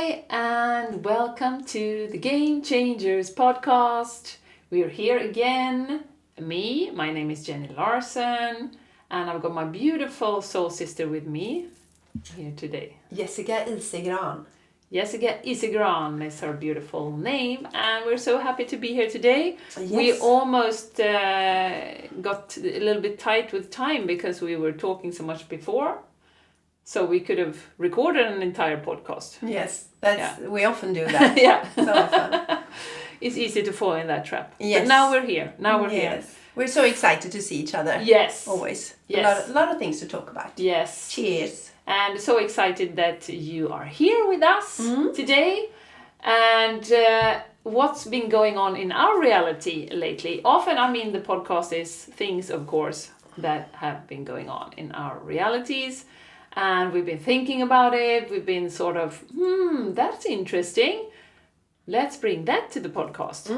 Hi, and welcome to the Game Changers podcast. We're here again. My name is Jenny Larsson, and I've got my beautiful soul sister with me here today. Jessica Isegran. Jessica Isegran is her beautiful name, and we're so happy to be here today. Yes. We almost got a little bit tight with time because we were talking so much before. So we could have recorded an entire podcast. Yes, we often do that. Yeah. So often. It's easy to fall in that trap. Yes. But now we're here. Here. We're so excited to see each other. Yes. Always. Yes. A lot of things to talk about. Yes. Cheers. And so excited that you are here with us today. And what's been going on in our reality lately? Often, the podcast is things, of course, that have been going on in our realities. And we've been thinking about it. We've been sort of, that's interesting. Let's bring that to the podcast.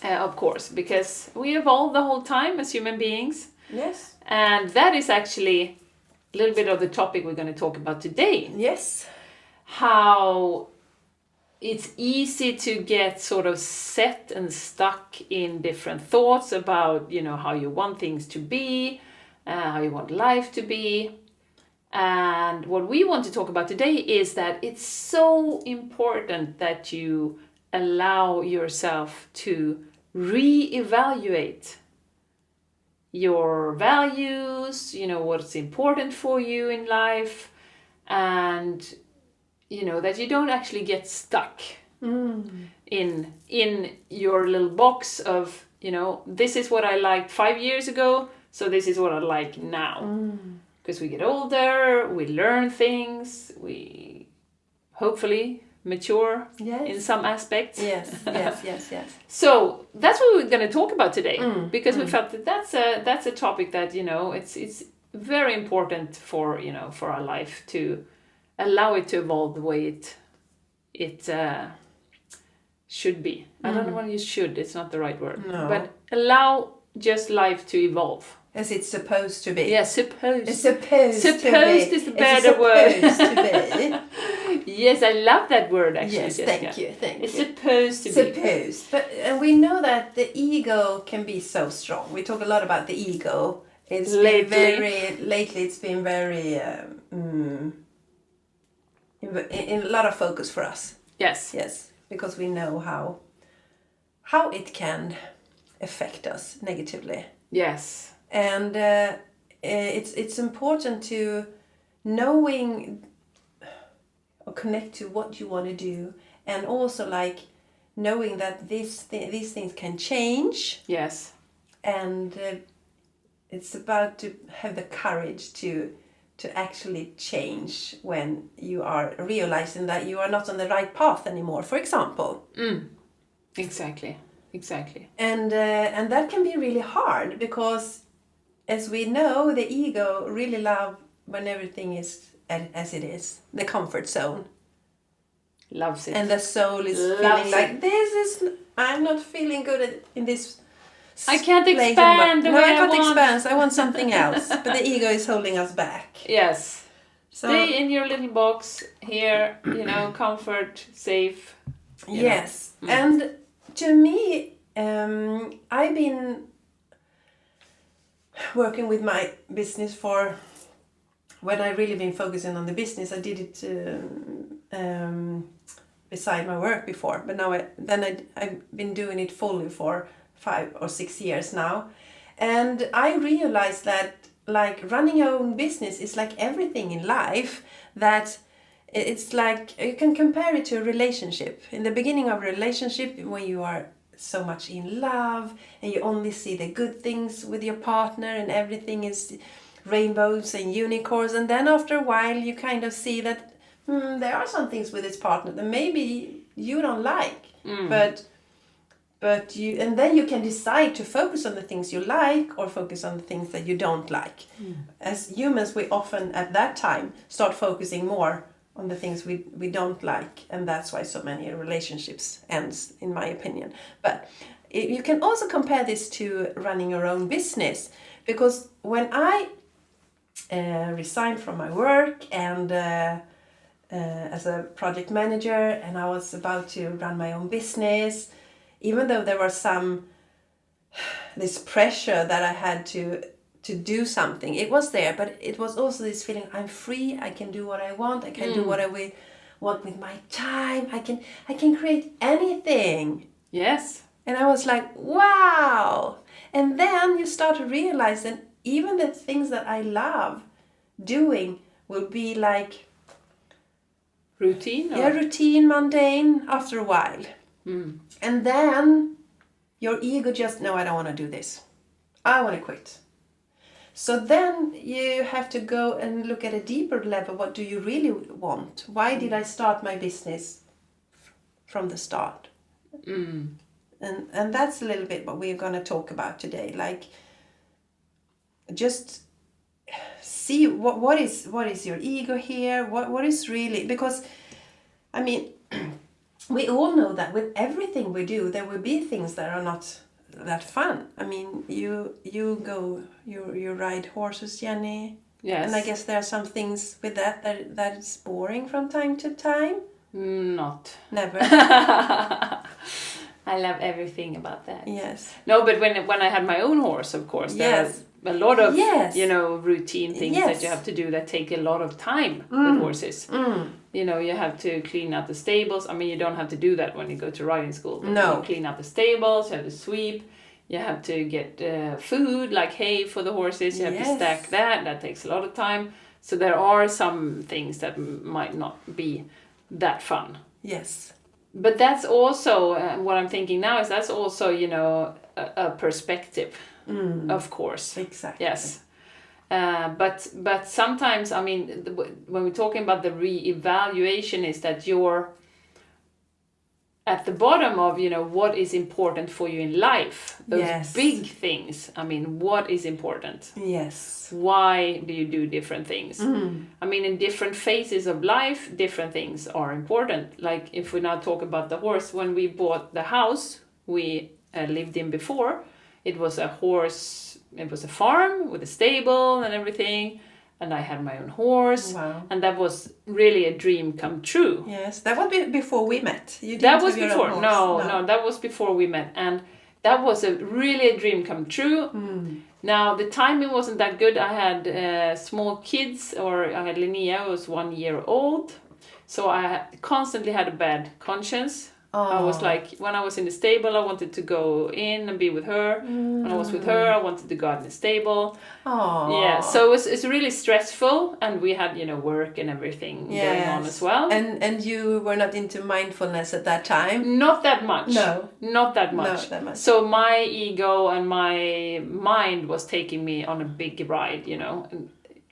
Of course, because we evolve the whole time as human beings. Yes. And that is actually a little bit of the topic we're going to talk about today. Yes. How it's easy to get sort of set and stuck in different thoughts about, how you want things to be, how you want life to be. And what we want to talk about today is that it's so important that you allow yourself to reevaluate your values, what's important for you in life, and, that you don't actually get stuck in your little box of, this is what I liked 5 years ago, so this is what I like now. Because we get older, we learn things, we hopefully mature in some aspects. Yes. So that's what we're going to talk about today, because we felt that that's a topic that it's very important for for our life, to allow it to evolve the way it should be. I don't want to use should; it's not the right word. No. But allow just life to evolve. As it's supposed to be. Yeah, supposed. It's supposed to be. Supposed is the better word. It's supposed to be. Yes, I love that word actually. Yes, thank you. It's supposed to be. Supposed. But we know that the ego can be so strong. We talk a lot about the ego. Lately it's been very in a lot of focus for us. Yes. Yes, because we know how it can affect us negatively. Yes. And it's important to knowing or connect to what you want to do, and also knowing that these things can change. Yes. And it's about to have the courage to actually change when you are realizing that you are not on the right path anymore, for example. Exactly. And that can be really hard, because as we know, the ego really love when everything is as it is, the comfort zone. Loves it. And the soul is feeling like, I'm not feeling good in this. I can't expand the way I want. Expand. I want something else. But the ego is holding us back. Yes. So, stay in your little box here, comfort, safe. Yes. And to me, I've been working with my business when I really been focusing on the business. I did it beside my work before, but now I've been doing it fully for 5 or 6 years now. And I realized that running your own business is like everything in life, that it's like you can compare it to a relationship. In the beginning of a relationship, when you are so much in love and you only see the good things with your partner and everything is rainbows and unicorns, and then after a while you kind of see that there are some things with this partner that maybe you don't like, but you, and then you can decide to focus on the things you like or focus on the things that you don't like. As humans, we often at that time start focusing more on the things we don't like, and that's why so many relationships ends, in my opinion. But you can also compare this to running your own business, because when I resigned from my work and as a project manager, and I was about to run my own business. Even though there was this pressure that I had to do something, it was there, but it was also this feeling I'm free. I can do what I want. I can do what I want with my time. I can create anything. Yes. And I was like, wow. And then you start to realize that even the things that I love doing will be like routine. Routine, mundane after a while. And then your ego just, no, I don't want to do this. I want to quit. So then you have to go and look at a deeper level. What do you really want? Why did I start my business from the start? And that's a little bit what we're going to talk about today. Like, just see what is your ego here? What is really, because I mean, we all know that with everything we do, there will be things that are not that fun. I mean, you ride horses, Jenny. Yes. And I guess there are some things with that is boring from time to time. Not. Never. I love everything about that. Yes. No, but when I had my own horse, of course, there are a lot of routine things that you have to do that take a lot of time with horses. You know, you have to clean out the stables. I mean, you don't have to do that when you go to riding school. But you clean out the stables. You have to sweep. You have to get food like hay for the horses. You have to stack that. That takes a lot of time. So there are some things that might not be that fun. Yes. But that's also what I'm thinking now is that's also, you know, a perspective, of course. Exactly. Yes. But sometimes, I mean, when we're talking about the re-evaluation, is that you're at the bottom of, you know, what is important for you in life. Those big things. I mean, what is important? Yes. Why do you do different things? I mean, in different phases of life, different things are important. Like if we now talk about the horse, when we bought the house we lived in before, it was a farm with a stable and everything. And I had my own horse. Wow. And that was really a dream come true. Yes, that was before we met. That was before. No, that was before we met. And that was really a dream come true. Now, the timing wasn't that good. I had small kids, or I had Linnea, who was 1 year old. So I constantly had a bad conscience. I was like, when I was in the stable, I wanted to go in and be with her. When I was with her, I wanted to go out in the stable. Yeah, so it's really stressful, and we had, you know, work and everything going on as well. And you were not into mindfulness at that time? Not that much. No. Not that much. Not that much. So my ego and my mind was taking me on a big ride, you know,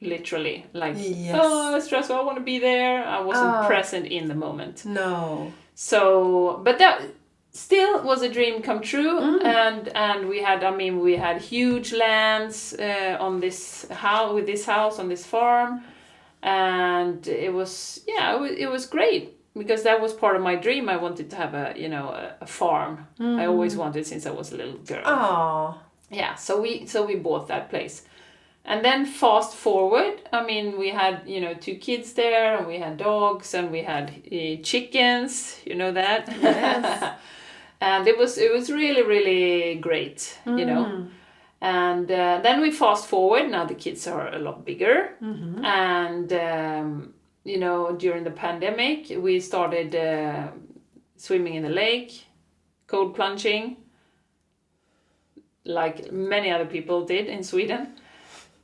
literally. Like, stressful, I want to be there. I wasn't present in the moment. No. So, but that still was a dream come true, and we had huge lands on this house, with this house on this farm, and it was great because that was part of my dream. I wanted to have a farm. I always wanted since I was a little girl. Yeah, so we bought that place. And then fast forward, I mean, we had, you know, 2 kids there, and we had dogs, and we had chickens, you know that? Yes. And it was really, really great, you know. And then we fast forward, now the kids are a lot bigger. And, you know, during the pandemic, we started swimming in the lake, cold plunging, like many other people did in Sweden.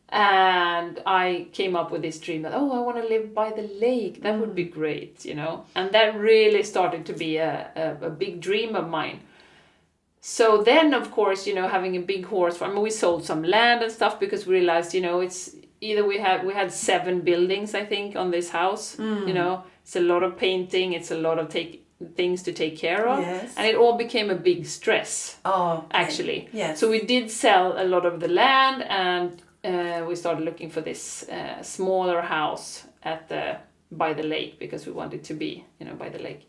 And I came up with this dream that, I want to live by the lake. That would be great, you know. And that really started to be a big dream of mine. So then, of course, you know, having a big horse farm, we sold some land and stuff because we realized, you know, it's either we had 7 buildings, I think, on this house. You know, it's a lot of painting. It's a lot of things to take care of. Yes. And it all became a big stress, actually. Yes. So we did sell a lot of the land, and we started looking for this smaller house by the lake because we wanted to be, you know, by the lake.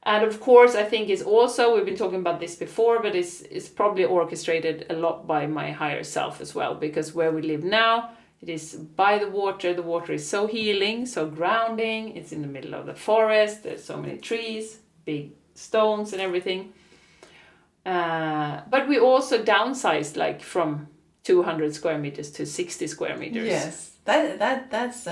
And of course, I think it's also, we've been talking about this before, but it's probably orchestrated a lot by my higher self as well, because where we live now It is by the water. The water is so healing, so grounding. It's in the middle of the forest. There's so many trees, big stones and everything. But we also downsized, like from 200 square meters to 60 square meters. Yes, that's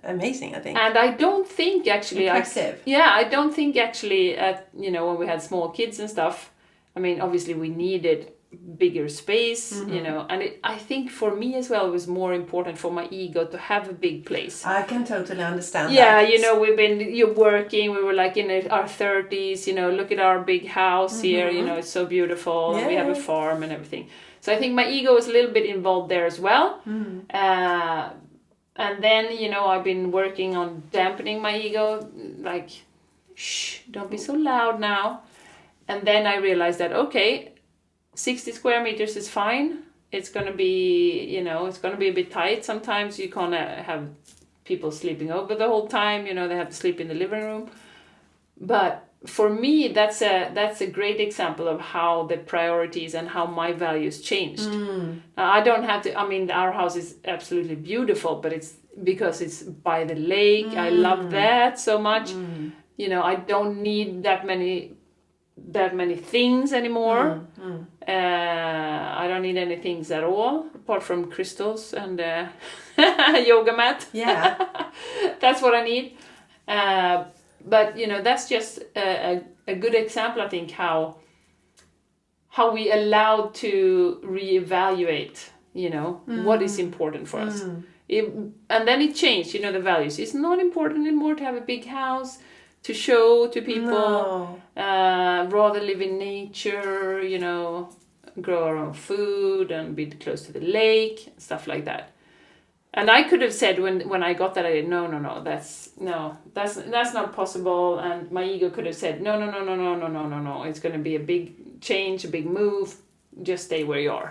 amazing, I think. And I don't think actually... Impressive. I don't think actually when we had small kids and stuff, I mean, obviously we needed bigger space, and I think for me as well, it was more important for my ego to have a big place. I can totally understand that. Yeah, you're working, we were like in our 30s, look at our big house here, it's so beautiful, and we have a farm and everything. So I think my ego was a little bit involved there as well. And then, I've been working on dampening my ego, like, shh, don't be so loud now. And then I realized that, okay, 60 square meters is fine. It's going to be, it's going to be a bit tight. Sometimes you can't have people sleeping over the whole time. They have to sleep in the living room. But for me, that's a great example of how the priorities and how my values changed. I don't have to, I mean, our house is absolutely beautiful, but it's because it's by the lake. I love that so much. I don't need that many things anymore. I don't need any things at all, apart from crystals and yoga mat. Yeah. That's what I need. But that's just a good example, I think, how we allowed to reevaluate, what is important for us. And then it changed, the values. It's not important anymore to have a big house to show to people. Rather live in nature, grow our own food and be close to the lake, stuff like that. And I could have said when I got that, no, that's not possible. And my ego could have said, no, it's going to be a big change, a big move. Just stay where you are,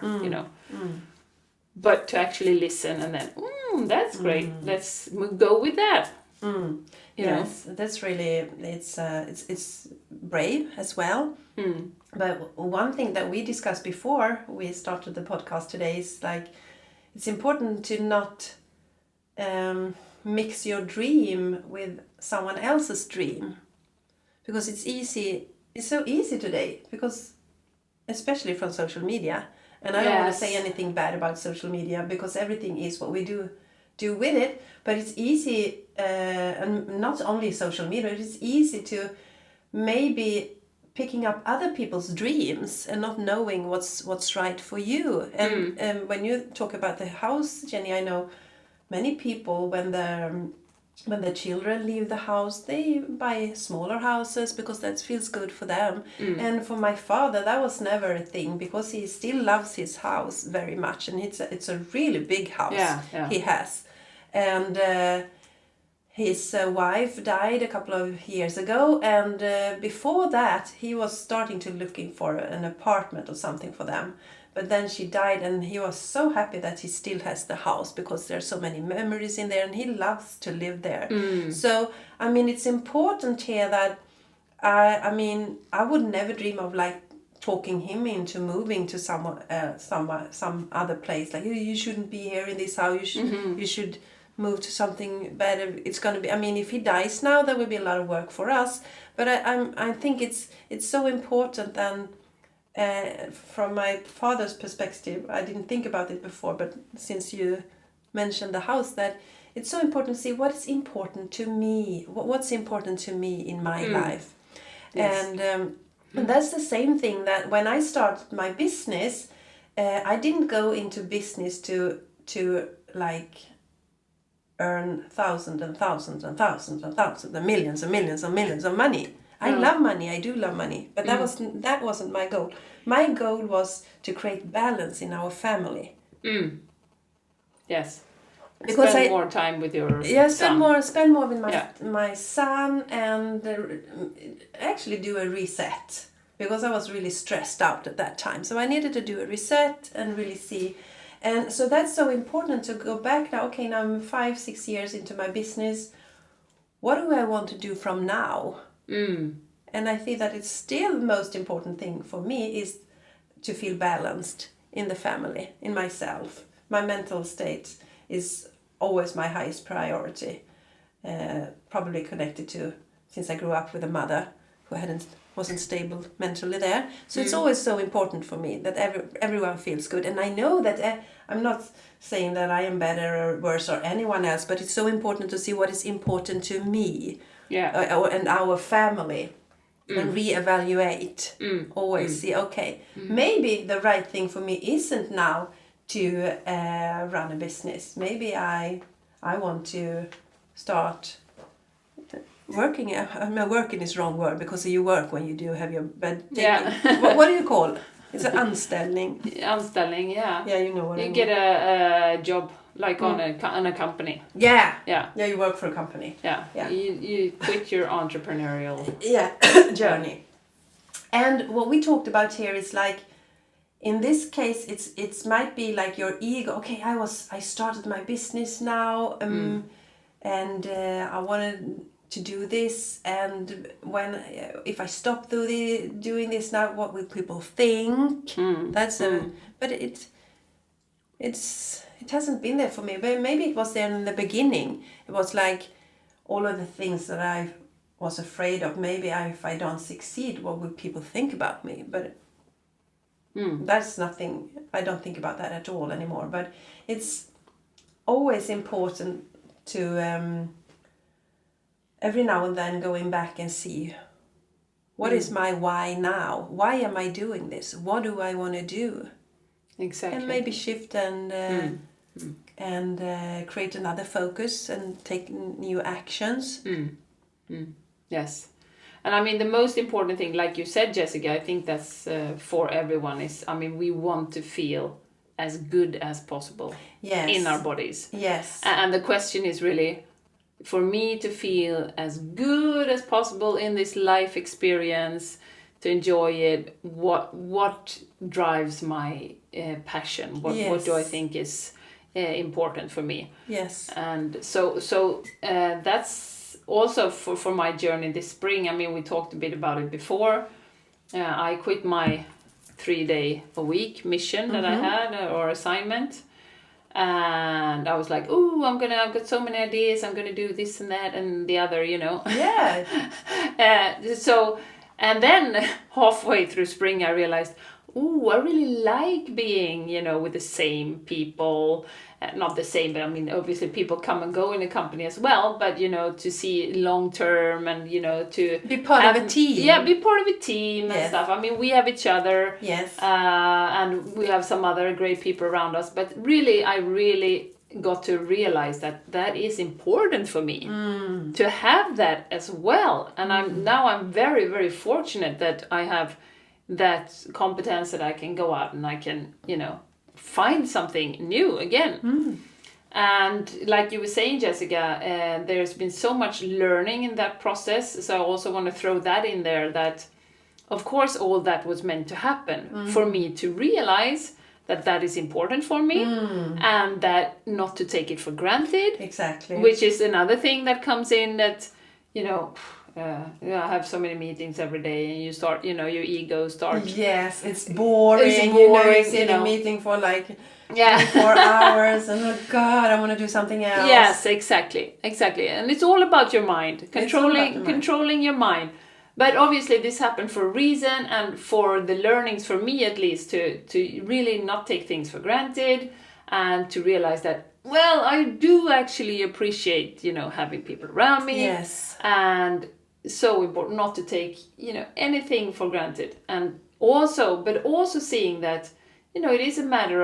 But to actually listen and then, that's great. Let's go with that. Yes, that's really, it's brave as well. But one thing that we discussed before we started the podcast today is like, it's important to not mix your dream with someone else's dream, because it's so easy today, because especially from social media, and I don't want to say anything bad about social media, because everything is what we do with it, but it's easy, and not only social media, it's easy to maybe picking up other people's dreams and not knowing what's right for you. And when you talk about the house, Jenny, I know many people when the children leave the house, they buy smaller houses because that feels good for them. And for my father, that was never a thing, because he still loves his house very much, and it's a really big house he has. And his wife died a couple of years ago, and before that he was starting to looking for an apartment or something for them. But then she died, and he was so happy that he still has the house, because there's so many memories in there and he loves to live there. So, I mean, it's important here that, I would never dream of like talking him into moving to some other place. Like, you shouldn't be here in this house, you should move to something better. It's going to be, if he dies now, there will be a lot of work for us. But I think it's so important. And from my father's perspective, I didn't think about it before, but since you mentioned the house, that it's so important to see what is important to me, what's important to me in my life. Yes. And that's the same thing, that when I started my business, I didn't go into business to like earn thousands and thousands and thousands and thousands and millions and millions and millions of money. I love money, I do love money, but that wasn't my goal. My goal was to create balance in our family. Yes. Because spend more time with your spend more with my son, and actually do a reset, because I was really stressed out at that time. So I needed to do a reset and really see. And so that's so important to go back now. Okay, now I'm 5-6 years into my business. What do I want to do from now? And I think that it's still the most important thing for me is to feel balanced in the family, in myself. My mental state is always my highest priority. Probably connected to, since I grew up with a mother who wasn't stable mentally there. So it's always so important for me that everyone feels good. And I know that I'm not saying that I am better or worse or anyone else, but it's so important to see what is important to me and our family. And reevaluate. Always see, okay, maybe the right thing for me isn't now to run a business. Maybe I want to start working. Working is wrong word, because you work when you do have your bed. What do you call? It's an anställning. Anställning, yeah. Yeah, you know what I mean. You get a job like on a company. Yeah. Yeah. Yeah, you work for a company. Yeah. You quit your entrepreneurial journey. And what we talked about here is like, in this case, it might be like your ego. Okay, I started my business now, and I wanted to do this. And if I stop doing this now, what will people think? But it hasn't been there for me. But maybe it was there in the beginning. It was like all of the things that I was afraid of. Maybe if I don't succeed, what will people think about me? But that's nothing. I don't think about that at all anymore. But it's always important to every now and then going back and see, what is my why now? Why am I doing this? What do I want to do? Exactly. And maybe shift and create another focus and take new actions. Yes. And I mean, the most important thing, like you said, Jessica, I think that's for everyone is, I mean, we want to feel as good as possible in our bodies. Yes. And the question is really, for me to feel as good as possible in this life experience, to enjoy it, what drives my passion? What do I think is important for me? Yes. And so that's also for my journey this spring. I mean, we talked a bit about it before. I quit my 3-day-a-week mission that I had or assignment. And I was like, "Ooh, I've got so many ideas. I'm gonna do this and that and the other, you know." Yeah. And then halfway through spring, I realized, "Ooh, I really like being, you know, with the same people. Not the same, but I mean, obviously people come and go in a company as well. But you know, to see long term and you know to be part of a team. Yeah, be part of a team and stuff. I mean, we have each other. Yes. And we have some other great people around us. But really, I really got to realize that is important for me to have that as well. And I'm very, very fortunate that I have that competence that I can go out and I can, you know, find something new again. And like you were saying, Jessica, there's been so much learning in that process. So I also want to throw that in there, that of course all that was meant to happen for me to realize that is important for me and that not to take it for granted. Exactly. Which is another thing that comes in, that, you know, I have so many meetings every day and you start, you know, your ego starts. Yes, it's boring. It's boring, you sit in a meeting for like 4 hours and oh God, I want to do something else. Yes, exactly. And it's all about your mind, controlling your mind. But obviously this happened for a reason, and for the learnings, for me at least, to really not take things for granted and to realize that, well, I do actually appreciate, you know, having people around me. Yes. And so important not to take, you know, anything for granted. And also seeing that, you know, it is a matter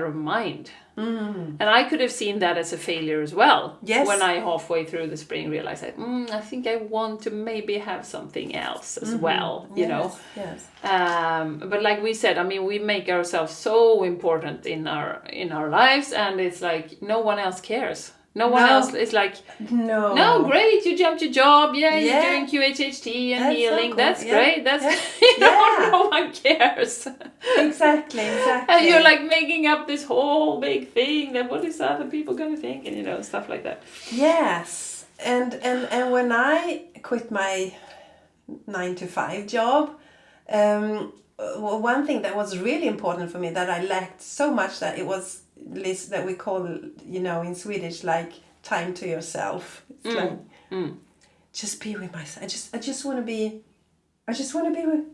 of mind. And I could have seen that as a failure as well. Yes. When I halfway through the spring realized that I think I want to maybe have something else as well, you know. Yes. But like we said, I mean, we make ourselves so important in our lives, and it's like no one else cares. No one else is like, no, great, you jumped your job, you're doing QHHT and that's healing, so cool. That's great, that's, no one cares. Exactly. And you're like making up this whole big thing that what is other people gonna think, and you know, stuff like that. Yes, and when I quit my 9-to-5 job, one thing that was really important for me that I lacked so much, that it was this that we call, in Swedish, like time to yourself. It's like just be with myself. I just want to be alone.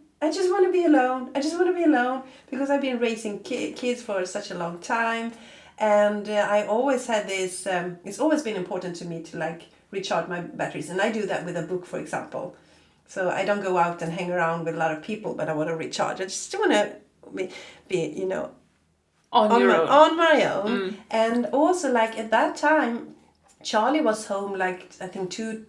I just want to be alone, because I've been raising kids for such a long time, and I always had this. It's always been important to me to like recharge my batteries, and I do that with a book, for example. So I don't go out and hang around with a lot of people, but I want to recharge. I just want to be on my own. And also, like at that time, Charlie was home like I think two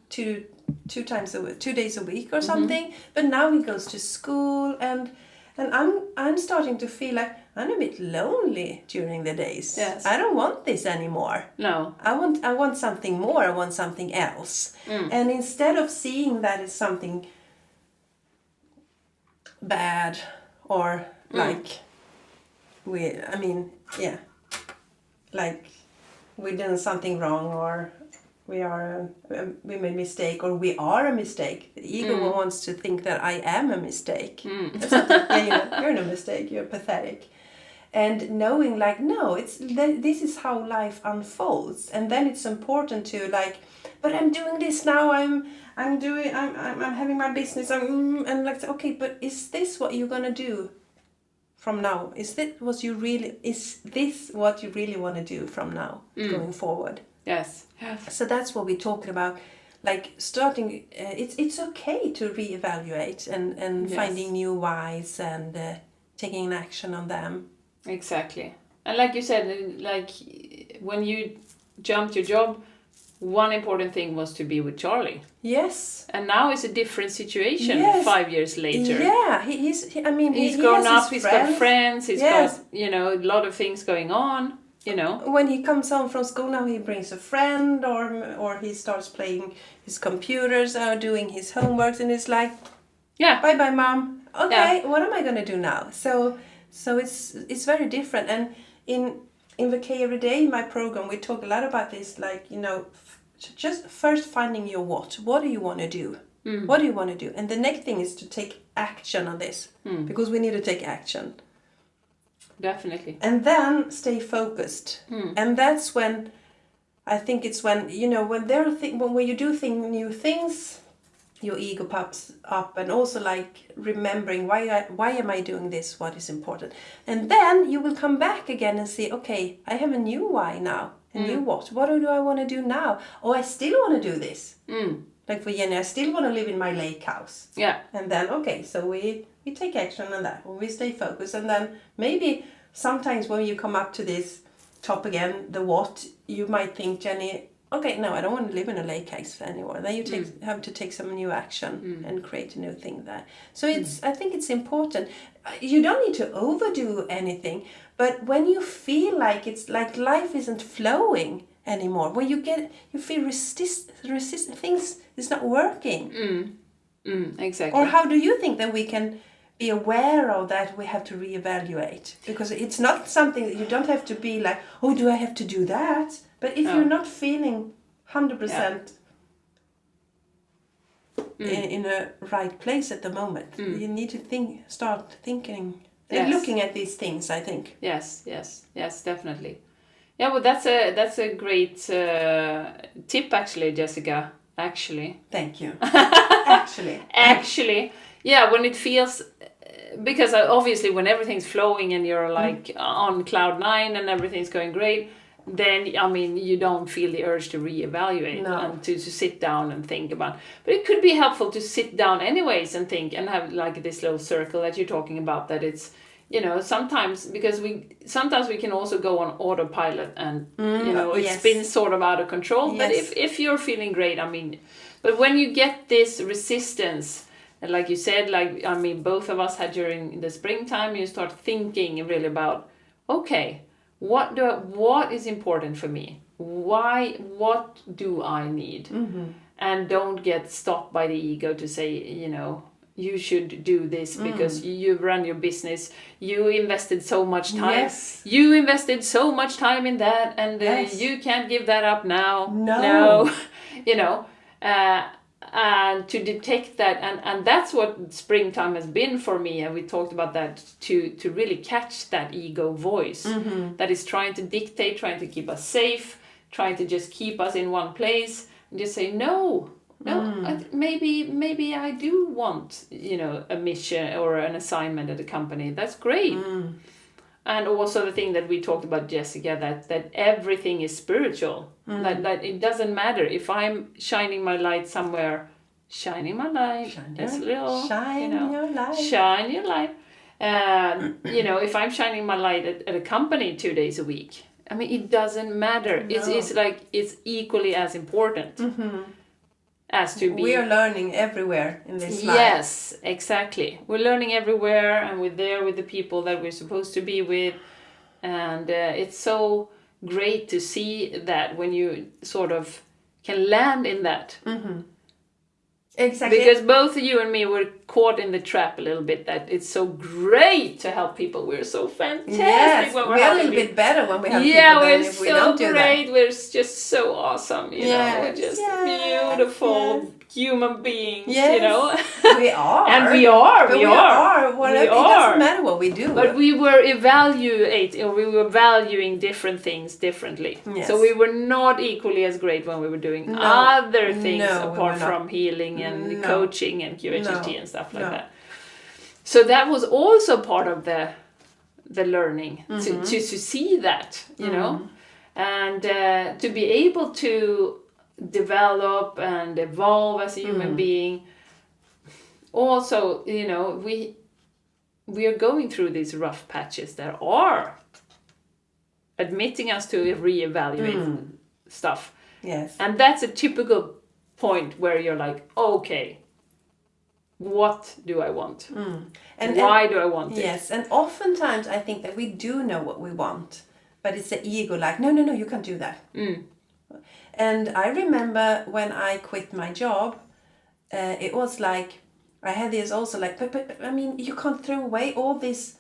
days a week or something. But now he goes to school, and I'm starting to feel like I'm a bit lonely during the days. Yes. I don't want this anymore. No. I want something more. I want something else. And instead of seeing that as something bad, or like like we done something wrong, or we made a mistake, or we are a mistake. The ego wants to think that I am a mistake. That's not you're no mistake. You're pathetic. And knowing like, no, this is how life unfolds, and then it's important to like, but I'm doing this now. I'm having my business. And like, okay, but is this what you're gonna do from now? Is this what you really want to do from now going forward? Yes. So that's what we're talking about. Like starting, it's okay to reevaluate and finding new whys and taking action on them. Exactly. And like you said, like when you jumped your job, one important thing was to be with Charlie. Yes. And now it's a different situation. Yes. 5 years later. Yeah, he's grown up. He's got friends. He's Yes. got a lot of things going on. When he comes home from school now, he brings a friend, or he starts playing his computers or doing his homeworks, and it's like, bye bye mom. Okay, what am I gonna do now? So it's very different. And in the K Every Day, my program, we talk a lot about this, like, just first finding your what. What do you want to do? What do you want to do? And the next thing is to take action on this, because we need to take action. Definitely. And then stay focused. And that's when, I think it's when, when you do new things, your ego pops up, and also like remembering why am I doing this? What is important? And then you will come back again and say, okay, I have a new why now. A new what? What do I want to do now? Oh, I still want to do this. Like for Jenny, I still want to live in my lake house. Yeah. And then, okay, so we take action on that. We stay focused. And then maybe sometimes when you come up to this top again, the what, you might think, Jenny, okay, no, I don't want to live in a lake house anymore. Then you have to take some new action and create a new thing there. So I think it's important. You don't need to overdo anything, but when you feel like it's like life isn't flowing anymore, when you feel resist things is not working. Exactly. Or how do you think that we can be aware of that? We have to reevaluate, because it's not something that you don't have to be like, oh, do I have to do that? But if you're not feeling 100% in a right place at the moment, you need to start thinking and looking at these things, I think. Yes, definitely. Yeah, well, that's a great tip, actually, Jessica. Actually. Thank you. Actually, yeah, when it feels, because obviously when everything's flowing and you're like on cloud 9 and everything's going great, then you don't feel the urge to reevaluate and to sit down and think about. But it could be helpful to sit down anyways and think, and have like this little circle that you're talking about, that it's sometimes, because sometimes we can also go on autopilot and it's been sort of out of control. But if you're feeling great, but when you get this resistance, and like you said, both of us had during the springtime, you start thinking really about, okay, what is important for me? What do I need? And don't get stopped by the ego to say, you should do this because you run your business. You invested so much time. Yes. You invested so much time in that, and you can't give that up now. No. and to detect that, and that's what springtime has been for me, and we talked about that, to really catch that ego voice that is trying to dictate, trying to keep us safe, trying to just keep us in one place, and just say no, maybe I do want, a mission or an assignment at a company. That's great. And also the thing that we talked about, Jessica, that everything is spiritual. That it doesn't matter if I'm shining my light somewhere. Shining my light. Shine your light. Shine your light. If I'm shining my light at a company 2 days a week, I mean, it doesn't matter. No. It's like it's equally as important as to be. We are learning everywhere in this life. Yes, exactly. We're learning everywhere, and we're there with the people that we're supposed to be with, and it's so great to see that when you sort of can land in that. Exactly. Because both you and me were caught in the trap a little bit, that it's so great to help people. We're so fantastic. Yes, when we're a little bit better when we have people than if we don't do that. Yeah, we're so great. We're just so awesome, you know. We're just beautiful human beings, you know. We are. And we are. But we are. Whatever. It doesn't matter what we do. But we were valuing different things differently. Yes. So we were not equally as great when we were doing other things apart from healing and coaching and QHHT and stuff like that. So that was also part of the learning to see that, you know, and to be able to develop and evolve as a human being. Also, you know, we are going through these rough patches that are admitting us to reevaluate stuff. Yes. And that's a typical point where you're like, okay, what do I want? And why do I want it? Yes, and oftentimes I think that we do know what we want, but it's the ego like, no, you can't do that. And I remember when I quit my job, it was like, I had this also like, but I mean, you can't throw away all these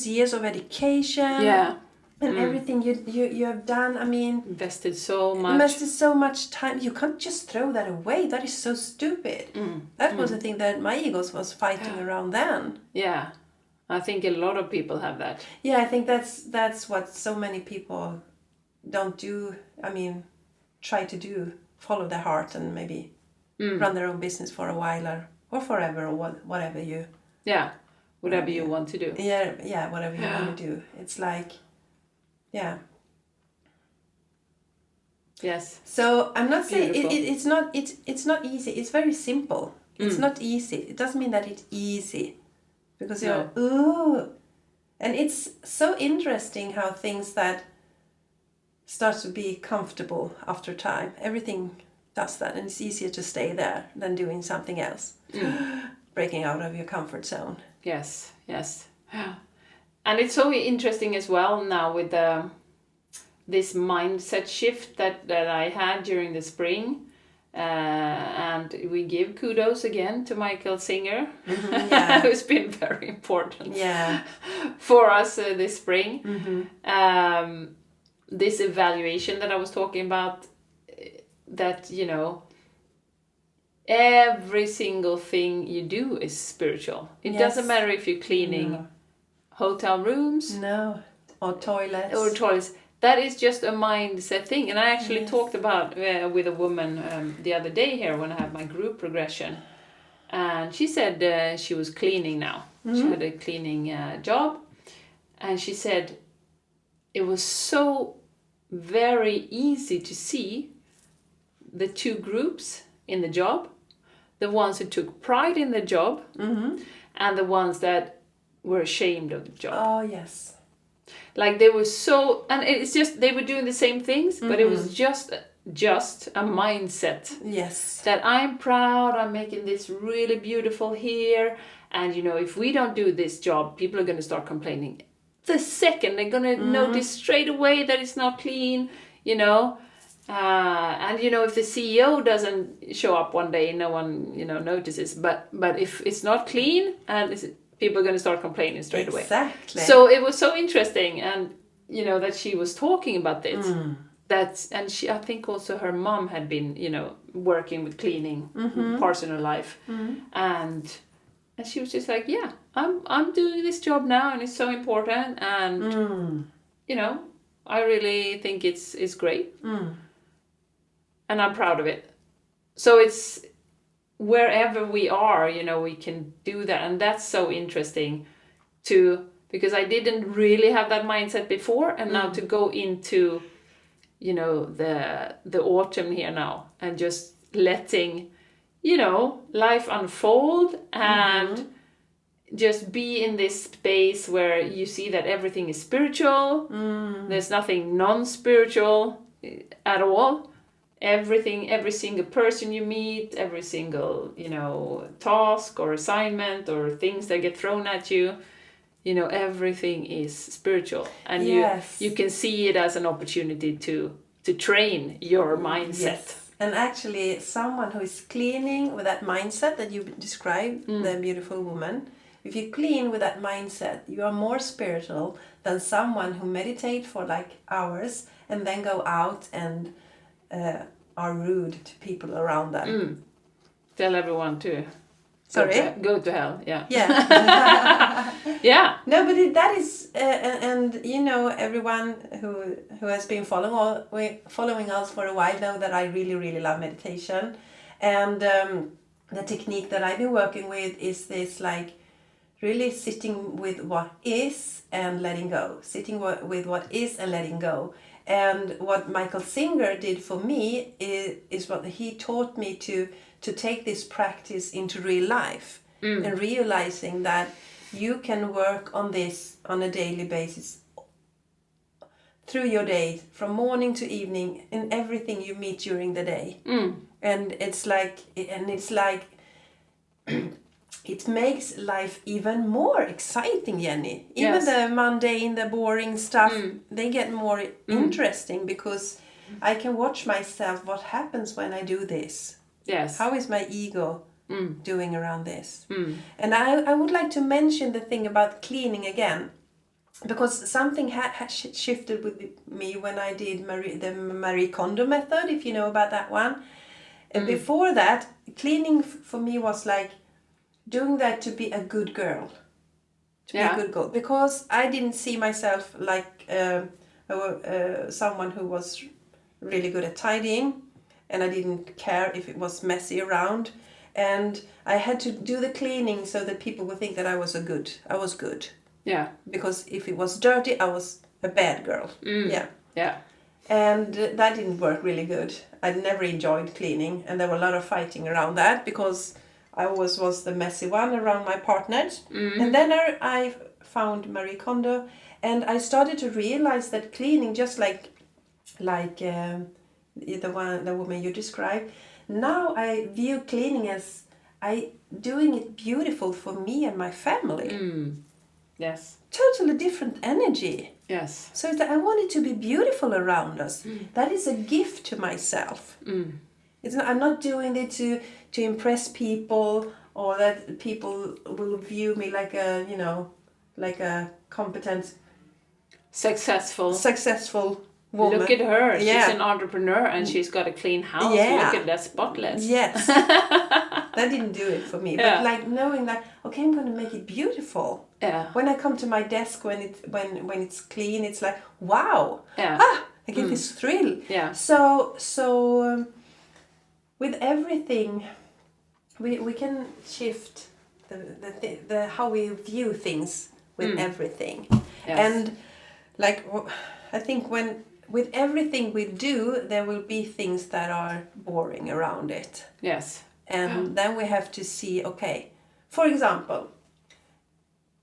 years of education. Yeah. And everything you have done, I mean... Invested so much time. You can't just throw that away. That is so stupid. That was the thing that my egos was fighting around then. Yeah. I think a lot of people have that. Yeah, I think that's what so many people don't do. I mean, try to do. Follow their heart and maybe run their own business for a while or forever or whatever you... Yeah. Whatever you want to do. Yeah, whatever you want to do. It's like... Yeah. Yes. So I'm not saying it's not easy. It's very simple. It's not easy. It doesn't mean that it's easy, because you're and it's so interesting how things that start to be comfortable after time. Everything does that, and it's easier to stay there than doing something else, breaking out of your comfort zone. Yes. And it's so interesting as well now with this mindset shift that I had during the spring. And we give kudos again to Michael Singer, who's been very important for us this spring. This evaluation that I was talking about, that, you know, every single thing you do is spiritual. It doesn't matter if you're cleaning hotel rooms or toilets, that is just a mindset thing. And I actually talked about with a woman the other day here when I had my group progression, and she said she was cleaning now. She had a cleaning job, and she said it was so very easy to see the two groups in the job, the ones who took pride in the job and the ones that were ashamed of the job. Oh, yes. Like they were so, and it's just, they were doing the same things, but it was just a mindset. Yes. That I'm proud, I'm making this really beautiful here, and you know, if we don't do this job, people are going to start complaining. The second they're going to notice straight away that it's not clean, you know. And you know, if the CEO doesn't show up one day, no one, you know, notices. But if it's not clean, and people are going to start complaining straight away. Exactly. So it was so interesting, and you know, that she was talking about this. and I think also her mom had been, working with cleaning parts in her life, and she was just like, yeah, I'm doing this job now, and it's so important, and I really think it's great, and I'm proud of it. So it's wherever we are, we can do that, and that's so interesting too, because I didn't really have that mindset before, and now to go into the autumn here now, and just letting life unfold, and just be in this space where you see that everything is spiritual. There's nothing non-spiritual at all. Everything, every single person you meet, every single task or assignment or things that get thrown at you, everything is spiritual, and you can see it as an opportunity to train your mindset. Yes. And actually, someone who is cleaning with that mindset that you described, the beautiful woman, if you clean with that mindset, you are more spiritual than someone who meditate for like hours and then go out and are rude to people around them. Tell everyone to go to hell. Yeah. Yeah. No, but that is, and everyone who has been following us for a while know that I really, really love meditation, and the technique that I've been working with is this, like, really sitting with what is and letting go, with what is and letting go. And what Michael Singer did for me is what he taught me to take this practice into real life, and realizing that you can work on this on a daily basis through your day, from morning to evening, in everything you meet during the day. And it's like it makes life even more exciting, Jenny. Even the mundane, the boring stuff, they get more interesting, because I can watch myself, what happens when I do this. Yes. How is my ego doing around this? And I would like to mention the thing about cleaning again, because something had shifted with me when I did the Marie Kondo method, if you know about that one. And before that, cleaning for me was like doing that to be a good girl. Be a good girl. Because I didn't see myself like someone who was really good at tidying, and I didn't care if it was messy around. And I had to do the cleaning so that people would think that I was good. Yeah. Because if it was dirty, I was a bad girl. Yeah. Yeah. And that didn't work really good. I never enjoyed cleaning, and there were a lot of fighting around that, because I always was the messy one around my partners. And then I found Marie Kondo, and I started to realize that cleaning, just like the woman you described, now I view cleaning as doing it beautiful for me and my family. Yes. Totally different energy. Yes. So it's that I want it to be beautiful around us. That is a gift to myself. I'm not doing it to impress people, or that people will view me like a competent, successful woman. Look at her. She's an entrepreneur, and she's got a clean house. Look at that, spotless. Yes. That didn't do it for me. But like knowing that, okay, I'm going to make it beautiful. Yeah. When I come to my desk, when it's clean, it's like, wow. Yeah. I get this thrill. Yeah. So with everything, we can shift the how we view things with everything. Yes. And like, I think with everything we do, there will be things that are boring around it. Yes. And then we have to see, okay, for example,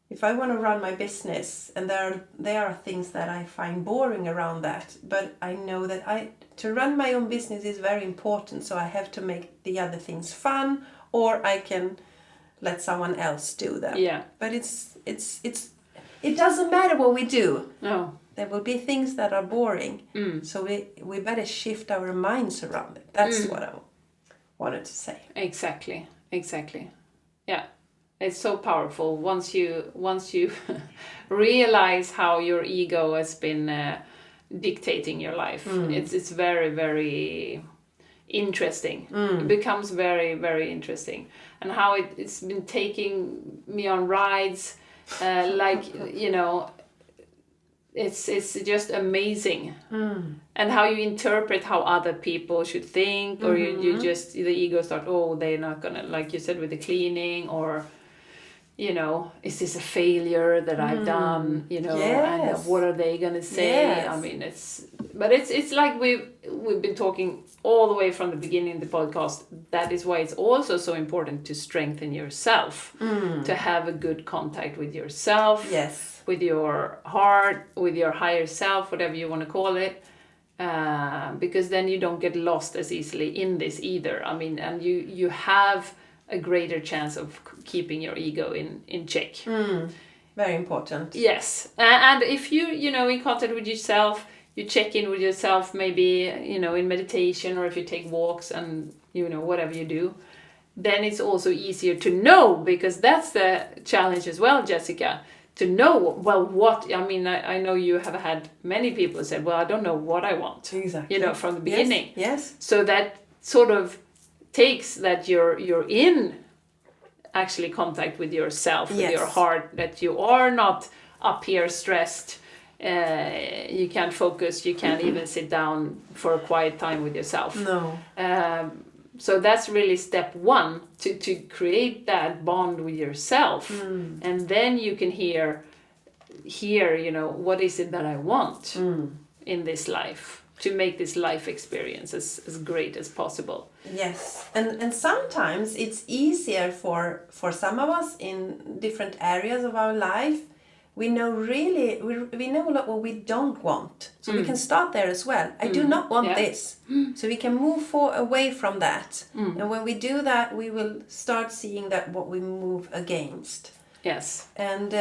if I want to run my business, and there are things that I find boring around that, but I know that to run my own business is very important, so I have to make the other things fun, or I can let someone else do them. Yeah. But it doesn't matter what we do. No. There will be things that are boring, so we better shift our minds around it. That's what I wanted to say. Exactly. Yeah. It's so powerful once you realize how your ego has been dictating your life. It's very, very interesting. It becomes very, very interesting. And how it's been taking me on rides, like, you know, it's just amazing. And how you interpret how other people should think, or you just, the ego start, oh, they're not gonna, like you said with the cleaning, or, you know, is this a failure that I've done, you know, and what are they gonna say? I mean, it's like we've been talking all the way from the beginning of the podcast. That is why it's also so important to strengthen yourself, to have a good contact with yourself, with your heart, with your higher self, whatever you want to call it, because then you don't get lost as easily in this either. I mean, and you have a greater chance of keeping your ego in check. Very important. Yes. And if you know, in contact with yourself, you check in with yourself, maybe, you know, in meditation, or if you take walks and, you know, whatever you do, then it's also easier to know, because that's the challenge as well, Jessica, to know, well, what, I mean, I know you have had many people who said, well, I don't know what I want. Exactly. You know, from the beginning. Yes. So that sort of takes that you're in actually contact with yourself, with your heart, that you are not up here stressed, you can't focus, you can't even sit down for a quiet time with yourself. No. So that's really step one, to create that bond with yourself. And then you can hear, you know, what is it that I want in this life, to make this life experience as great as possible. Yes, and sometimes it's easier for some of us in different areas of our life. We know we know a lot what we don't want, so we can start there as well. I do not want this, so we can move away from that. And when we do that, we will start seeing that what we move against. Yes. And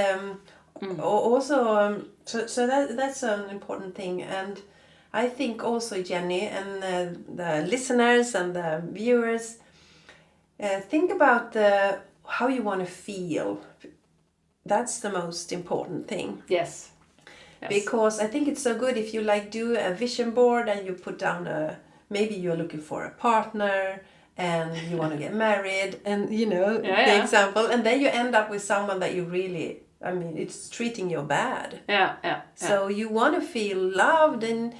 also, so that's an important thing. And I think also, Jenny, and the listeners and the viewers, think about how you want to feel. That's the most important thing. Yes. Because I think it's so good if you like do a vision board and you put down maybe you're looking for a partner and you want to get married, and you know the example, and then you end up with someone that you really, I mean, it's treating you bad. So you want to feel loved, and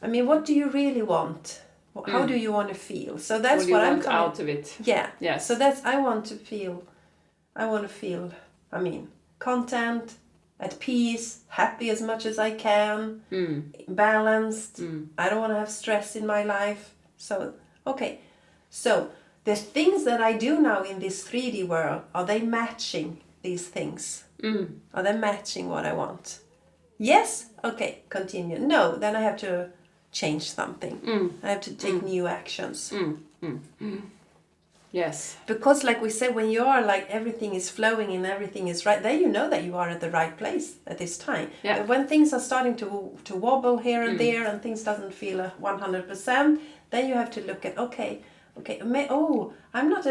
I mean, what do you really want? How do you want to feel? So that's what I'm coming out of it. Yeah. Yes. So that's I want to feel, I mean, content, at peace, happy as much as I can, balanced. I don't want to have stress in my life. So, okay. So the things that I do now in this 3D world, are they matching these things? Are they matching what I want? Yes? Okay, continue. No, then I have to change something. I have to take new actions. Yes. Because like we said, when you are like everything is flowing and everything is right, then you know that you are at the right place at this time. Yeah. But when things are starting to wobble here and there and things doesn't feel 100%, then you have to look at, I'm not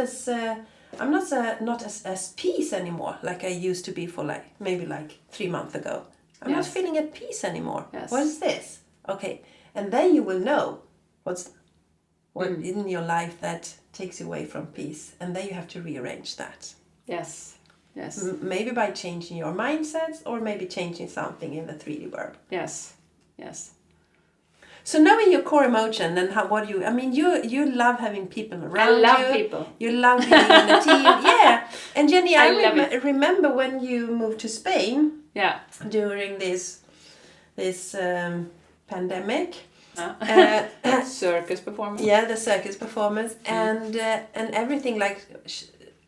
as peace anymore like I used to be for maybe 3 months ago. I'm not feeling at peace anymore. Yes. What is this? Okay. And then you will know what in your life that takes you away from peace. And then you have to rearrange that. Yes. Yes. Maybe by changing your mindsets, or maybe changing something in the 3D world. Yes. Yes. So knowing your core emotion and you love having people around you. I love people. You love being in a team. Yeah. And Jenny, I remember when you moved to Spain. Yeah. During this pandemic. Circus performance. Yeah, the circus performance, and everything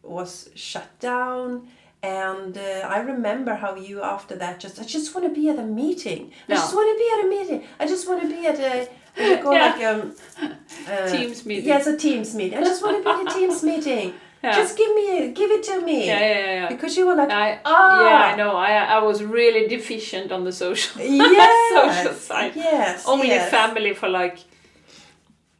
was shut down. And I remember how you after that I just want to be at a meeting. I just want to be at a meeting. I just want to be at a Teams meeting. Yes, a Teams meeting. I just want to be at a Teams meeting. Yeah. Just give it to me. Yeah. Because you were like, Yeah, I know. I was really deficient on the social social side. Yes. Only family for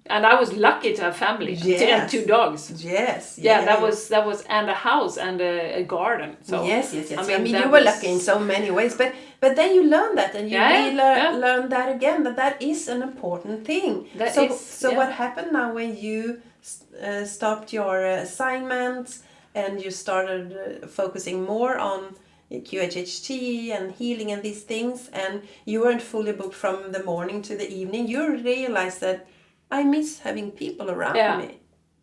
And I was lucky to have family and 2 dogs. Yes. That was and a house and a garden. So yes. I mean that you were lucky in so many ways, but then you learn that, and you learn that again, that is an important thing. So what happened now when you stopped your assignments and you started focusing more on QHHT and healing and these things, and you weren't fully booked from the morning to the evening, you realized that I miss having people around me.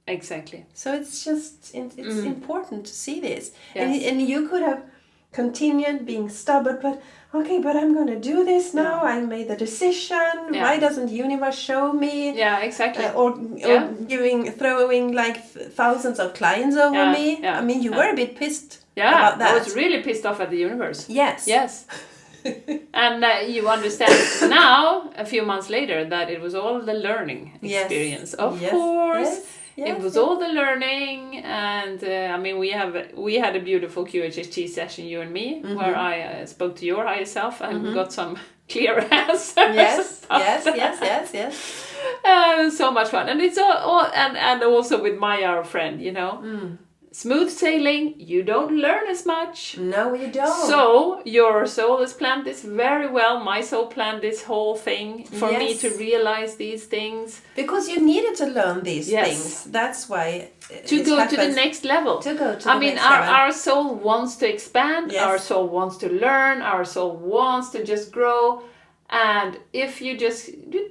Exactly. So it's just important to see this. Yes. And you could have continued being stubborn, but I'm going to do this now. I made the decision. Why doesn't the universe show me? Yeah, exactly. Or throwing like thousands of clients over me. Yeah. I mean, you were a bit pissed about that. I was really pissed off at the universe. Yes. And you understand now, a few months later, that it was all the learning experience. Of course. It was all the learning, and I mean, we had a beautiful QHHT session, you and me, where I spoke to your higher self and got some clear answers. Yes. So much fun, and it's all and also with our friend, you know. Smooth sailing, you don't learn as much. No, you don't. So your soul has planned this very well. My soul planned this whole thing for me to realize these things. Because you needed to learn these things. That's why to go to the next level. Our soul wants to expand. Yes. Our soul wants to learn. Our soul wants to just grow. And if you just do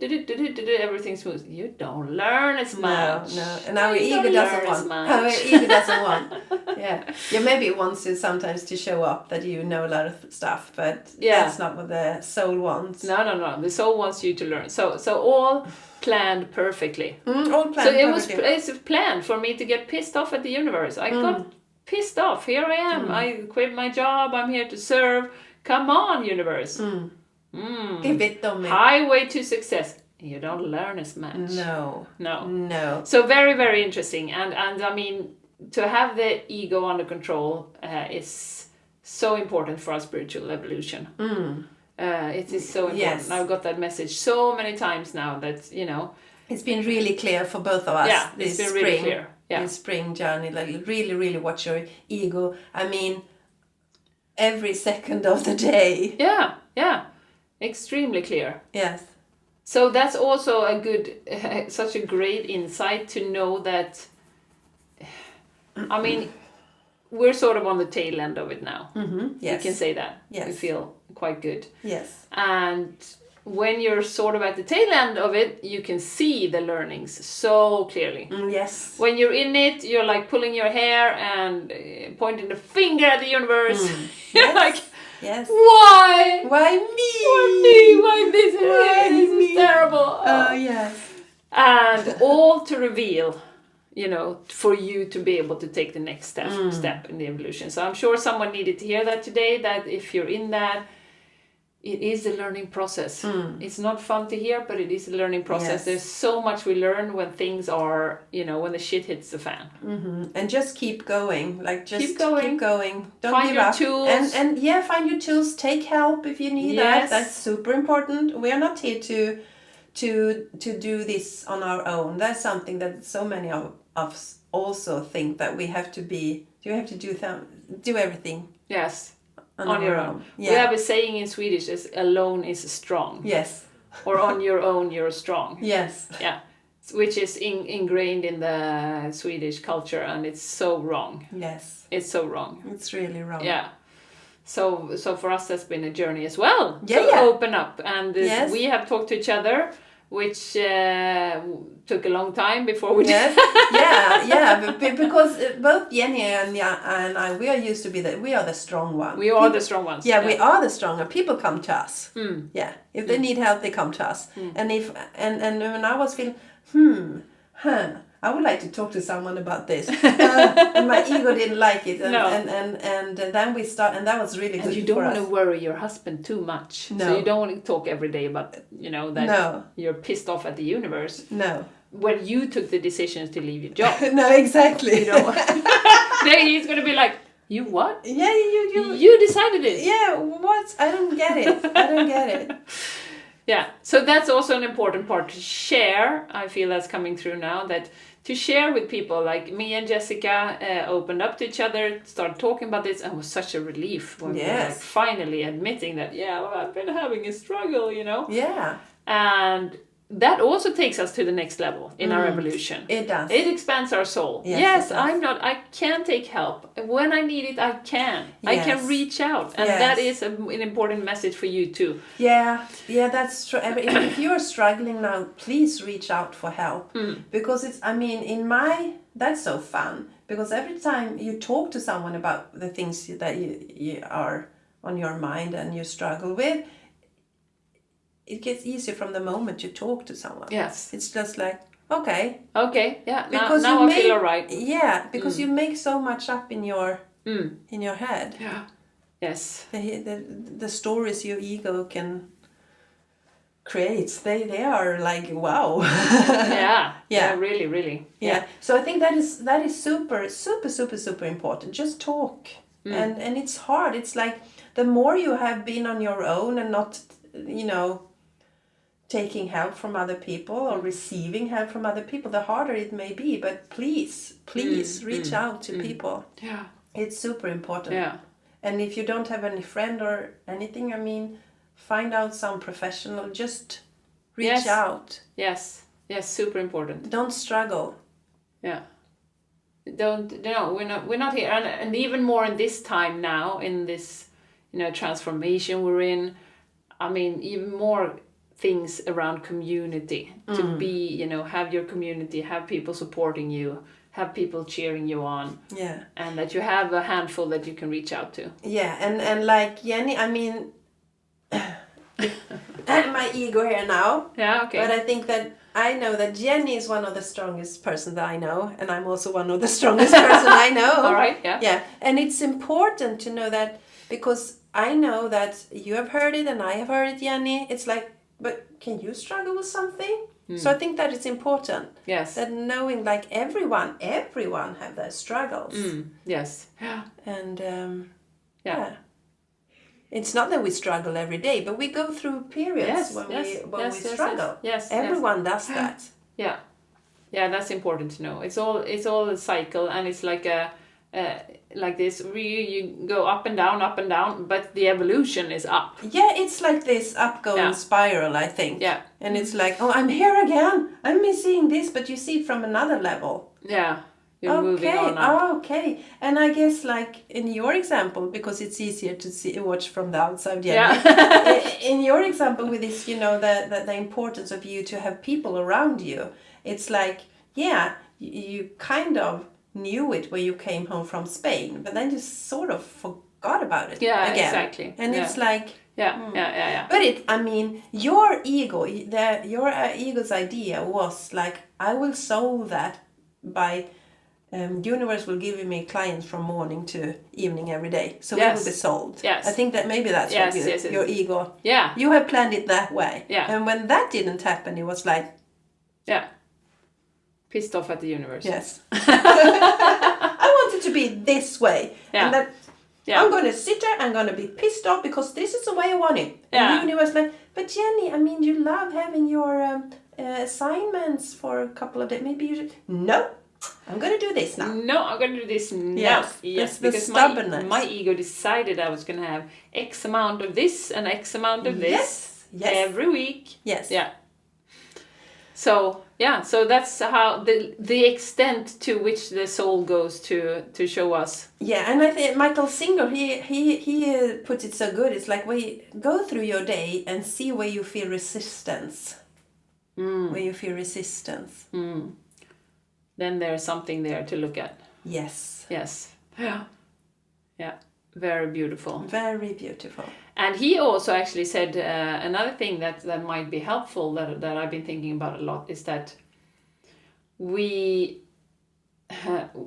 everything smooth, you don't learn as much. No. And our ego doesn't want. Our ego doesn't want. Yeah, maybe it wants to sometimes to show up that you know a lot of stuff, but that's not what the soul wants. No. The soul wants you to learn. So all planned perfectly. All planned. So it's planned for me to get pissed off at the universe. I got pissed off. Here I am. I quit my job. I'm here to serve. Come on, universe. Highway to success. You don't learn as much. No. So very, very interesting. And I mean, to have the ego under control is so important for our spiritual evolution. It is so important. Yes. I've got that message so many times now that, you know. It's been really clear for both of us this it's been spring. Really clear. This spring journey. Like really, really watch your ego. I mean, every second of the day. Yeah. Extremely clear. Yes. So that's also a good, such a great insight to know that, I mean, we're sort of on the tail end of it now. Yes. You can say that. Yes. We feel quite good. Yes. And when you're sort of at the tail end of it, you can see the learnings so clearly. Yes. When you're in it, you're like pulling your hair and pointing the finger at the universe. You're like... Yes. Why? Why me? Why this? This is terrible. Oh, yes. And all to reveal, you know, for you to be able to take the next step in the evolution. So I'm sure someone needed to hear that today, that if you're in that, it is a learning process. It's not fun to hear, but it is a learning process. Yes. There's so much we learn when things are, you know, when the shit hits the fan. And just keep going. Like, just keep going. Don't find give your up. Tools. And find your tools. Take help if you need that. That's super important. We are not here to do this on our own. That's something that so many of us also think, that we have to be. You have to do everything. Yes. On your own. Yeah. We have a saying in Swedish, is alone is strong. Yes. Or on your own you're strong. Yes. Yeah. Which is ingrained in the Swedish culture, and it's so wrong. Yes. It's so wrong. It's really wrong. Yeah. So for us that's been a journey as well. To open up. And we have talked to each other, which took a long time before we did. But because both Jenny and I, we are used to we are the strong ones. We are the strong ones. Yeah, we are the stronger. People come to us. Yeah, if they need help, they come to us. And and when I was feeling, I would like to talk to someone about this. And my ego didn't like it. And then we start, and that was really good for us. You don't want to worry your husband too much. No. So you don't want to talk every day about, you know, that you're pissed off at the universe. No. When you took the decisions to leave your job. No, exactly. You know, then he's going to be like, you what? Yeah, you decided it. Yeah, what? I don't get it. Yeah, so that's also an important part to share. I feel that's coming through now, that to share with people, like me and Jessica opened up to each other, started talking about this, and it was such a relief when we were like finally admitting that, well, I've been having a struggle, Yeah. And that also takes us to the next level in our evolution. It does. It expands our soul. Yes, I can take help. When I need it, I can. I can reach out. And that is an important message for you too. Yeah, that's true. If you're struggling now, please reach out for help. Because that's so fun. Because every time you talk to someone about the things that you are on your mind and you struggle with, it gets easier from the moment you talk to someone. Yes. It's just like, okay, yeah, because now I feel all right. Yeah, because you make so much up in your head. Yeah. Yes. The stories your ego can create, they are like, wow. Yeah, really, really. Yeah. So I think that is super, super, super, super important. Just talk. And it's hard. It's like the more you have been on your own and not, taking help from other people or receiving help from other people, the harder it may be. But please reach out to people. Yeah. It's super important. Yeah. And if you don't have any friend or anything, find out some professional. Just reach out. Yes, super important. Don't struggle. Yeah. We're not here. And even more in this time now, in this, transformation we're in, even more things around community, to be, have your community, have people supporting you, have people cheering you on. Yeah. And that you have a handful that you can reach out to. Yeah, and like Jenny, my ego here now. Yeah, okay. But I think that I know that Jenny is one of the strongest person that I know, and I'm also one of the strongest person I know. All right, yeah. Yeah, and it's important to know that, because I know that you have heard it and I have heard it, Jenny. It's like, but can you struggle with something? So I think that it's important. Yes. That knowing, like, everyone have their struggles. Yes. Yeah. And yeah. It's not that we struggle every day, but we go through periods when we struggle. Yes. Everyone does that. Yeah. Yeah, that's important to know. It's all a cycle, and it's like like this. You go up and down, but the evolution is up. Yeah, it's like this upgoing spiral, I think. Yeah. And it's like, oh, I'm here again. I'm missing this, but you see it from another level. Yeah. You're moving on up. Oh, okay. And I guess, like, in your example, because it's easier to watch from the outside, in your example with this, the importance of you to have people around you, it's like, you kind of knew it when you came home from Spain, but then you sort of forgot about it again. Exactly. And it's like... Yeah. But your ego, your ego's idea was like, I will solve that by... universe will give me clients from morning to evening every day, so it will be sold. Yes. I think that maybe that's what your ego. Yeah. You have planned it that way. Yeah. And when that didn't happen, it was like. Yeah. Pissed off at the universe. Yes. I want it to be this way. Yeah. And that I'm going to sit there. I'm going to be pissed off because this is the way I want it. And the universe like, but Jenny, you love having your assignments for a couple of days. Maybe you should. No. I'm going to do this now. No, I'm going to do this now. Yes, because stubbornness. My ego decided I was going to have X amount of this and X amount of this every week. Yes. Yeah. So that's how the extent to which the soul goes to show us. Yeah, and I think Michael Singer, he puts it so good. It's like, we go through your day and see where you feel resistance. Where you feel resistance. Then there's something there to look at. Yes. Yeah. Very beautiful. Very beautiful. And he also actually said another thing that might be helpful that I've been thinking about a lot is that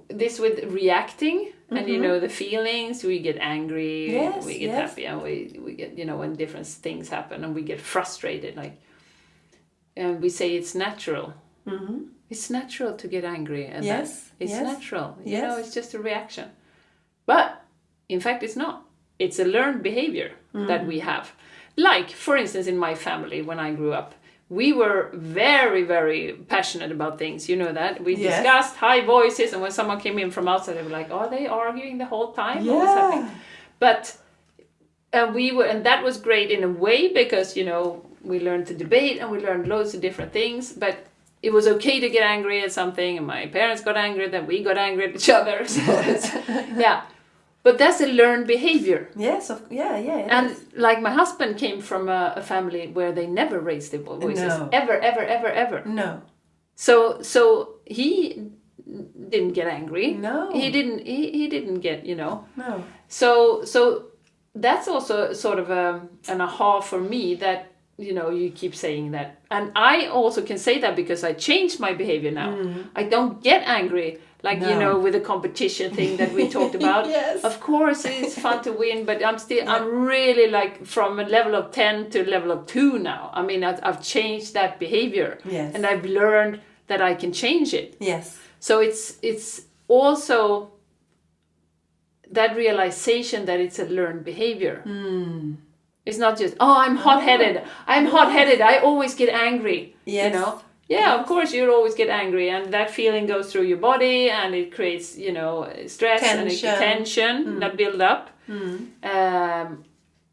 this with reacting and the feelings, we get angry, we get happy, and we get when different things happen and we get frustrated, and we say it's natural. It's natural to get angry, and it's natural. It's just a reaction. But in fact, it's not. It's a learned behavior that we have. Like, for instance, in my family, when I grew up, we were very, very passionate about things. You know that. We Yes. discussed high voices, and when someone came in from outside, they were like, are they arguing the whole time? What was Yeah. happening? But and that was great in a way because, you know, we learned to debate and we learned loads of different things, but it was okay to get angry at something, and my parents got angry, then we got angry at each other. So yeah. But that's a learned behavior. Yes, it And is. like my husband came from a family where they never raised their voices. No. Ever. No. So he didn't get angry. No. He didn't get, you know. No. So that's also sort of an aha for me that, you know, you keep saying that. And I also can say that because I changed my behavior now. I don't get angry, like, you know, with the competition thing that we talked about. Yes. Of course, it's fun to win, but I'm really like from a level of 10 to a level of 2 now. I mean, I've changed that behavior. Yes. And I've learned that I can change it. Yes. So it's also that realization that it's a learned behavior. It's not just, I'm hot-headed. I'm hot-headed. I always get angry. Yes. You know? Yeah, of course you'll always get angry, and that feeling goes through your body, and it creates, you know, stress and tension that build up.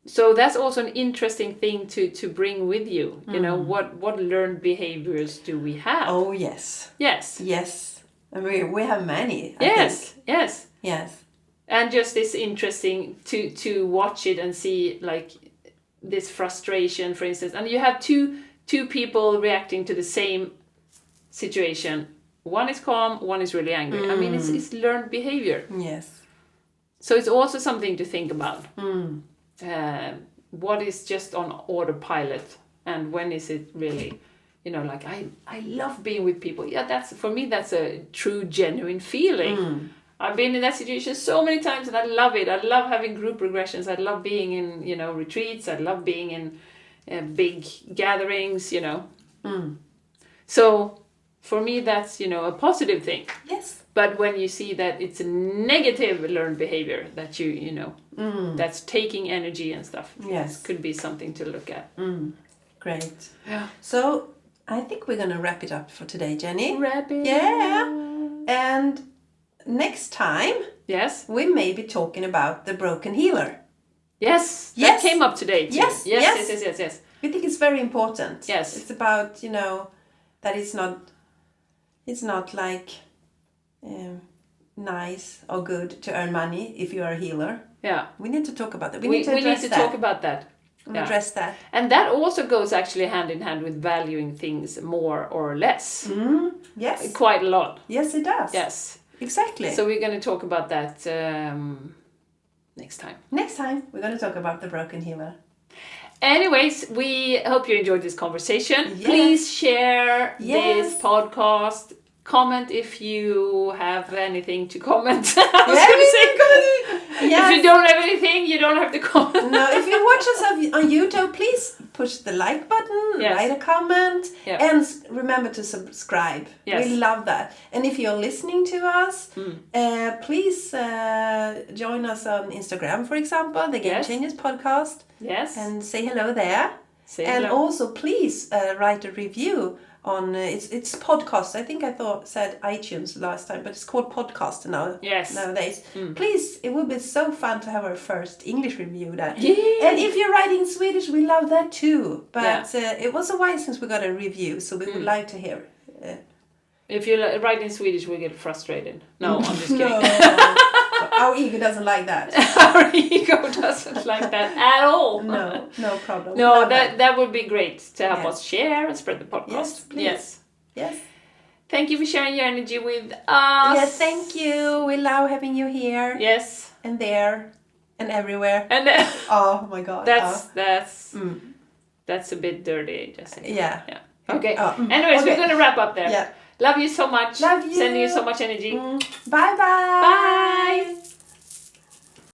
So that's also an interesting thing to bring with you. You know, what learned behaviors do we have? Oh, yes. Yes. Yes. I mean, we have many, I Yes. think. Yes. Yes. And just it's interesting to watch it and see, like, this frustration, for instance, and you have two people reacting to the same situation. One is calm, one is really angry. I mean, it's learned behavior. Yes. So it's also something to think about. What is just on autopilot, and when is it really, you know, like I love being with people. Yeah, that's for me. That's a true, genuine feeling. I've been in that situation so many times, and I love it. I love having group regressions. I love being in, you know, retreats. I love being in big gatherings, you know. So for me, that's, you know, a positive thing. Yes. But when you see that it's a negative learned behavior, that you know, that's taking energy and stuff. Yes. Could be something to look at. Great. Yeah. So I think we're going to wrap it up for today, Jenny. Wrap it. Yeah. And next time, Yes. we may be talking about the broken healer. Yes. That Yes. came up today too. Yes, yes. Yes. We think it's very important. Yes. It's about, you know, that it's not like nice or good to earn money if you are a healer. Yeah. We need to talk about that. We need to address need to that. talk about that. Yeah. Address that. And that also goes actually hand in hand with valuing things more or less. Yes. Quite a lot. Yes, it does. Yes. Exactly. So we're going to talk about that next time. Next time, we're going to talk about the broken healer. Anyways, we hope you enjoyed this conversation. Yes. Please share Yes. this podcast. Comment if you have anything to comment. I was going to say, Yes. if you don't have anything, you don't have to comment. No, if you watch us on YouTube, please push the like button, Yes. write a comment, Yeah. and remember to subscribe. Yes. We love that. And if you're listening to us, please join us on Instagram, for example, the Game Yes. Changers podcast, Yes. and say hello there. Say And hello. also, please write a review on it's podcast. I think I said iTunes last time, but it's called podcast now. Yes. Nowadays, please, it would be so fun to have our first English review there. Yeah. And if you're writing Swedish, we love that too. But it was a while since we got a review, so we would like to hear. If you write in Swedish, we get frustrated. No, I'm just kidding. No, our ego doesn't like that. Our ego doesn't like that at all. No problem. No, Love that would be great to help Yes. us share and spread the podcast. Yes, please. Yes. Yes. Thank you for sharing your energy with us. Yes, thank you. We love having you here. Yes. And there. And everywhere. And Oh my god. that's a bit dirty, Jessica. Yeah. Yeah. Okay. Oh, Anyways, okay. we're going to wrap up there. Yeah. Love you so much. Love you. Sending you so much energy. Bye bye. Bye.